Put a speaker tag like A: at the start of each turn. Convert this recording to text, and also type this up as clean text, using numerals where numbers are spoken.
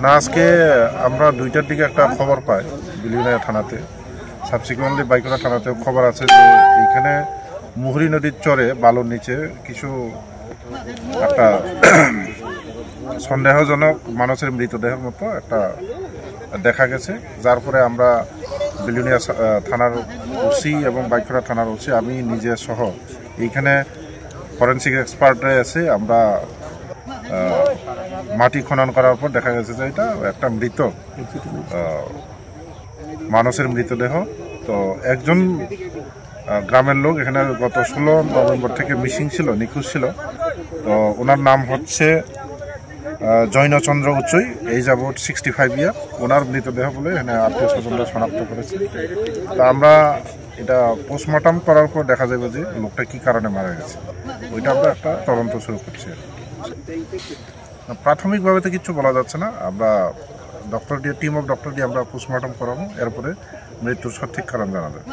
A: না, আজকে আমরা 2টার দিকে একটা খবর পাই বিলিউনিয়া থানাতে। সাবসিকুয়েন্টলি বাইকুড়া থানাতেও খবর আছে যে এইখানে মুহুরী নদীর চরে বালুর নিচে কিছু একটা সন্দেহজনক মানুষের মৃতদেহের মতো একটা দেখা গেছে। যার পরে আমরা বিলিউনিয়া থানার ওসি এবং বাইকুড়া থানার ওসি, আমি নিজে সহ এইখানে ফরেন্সিক এক্সপার্টরা এসে আমরা মাটি খনন করার পর দেখা গেছে যে এটা একটা মৃত মানুষের মৃতদেহ। তো একজন গ্রামের লোক এখানে গত 16 নভেম্বর থেকে মিসিং ছিল, নিখোঁজ ছিল। তো ওনার নাম হচ্ছে জৈনচন্দ্র উচ্চই, এই যাবৎ 65 ইয়ার। ওনার মৃতদেহ বলে এখানে আত্মীয় স্বজনরা শনাক্ত করেছে। তা আমরা এটা পোস্টমর্টম করার পর দেখা যাবে যে লোকটা কি কারণে মারা গেছে, ওইটা আমরা একটা তদন্ত শুরু করছি। প্রাথমিকভাবে তো কিছু বলা যাচ্ছে না, আমরা ডক্টর দিয়ে টিম অফ ডক্টর দিয়ে আমরা পোস্টমর্টম করাবো, এরপরে মৃত্যুর সঠিক কারণ জানা যাবে।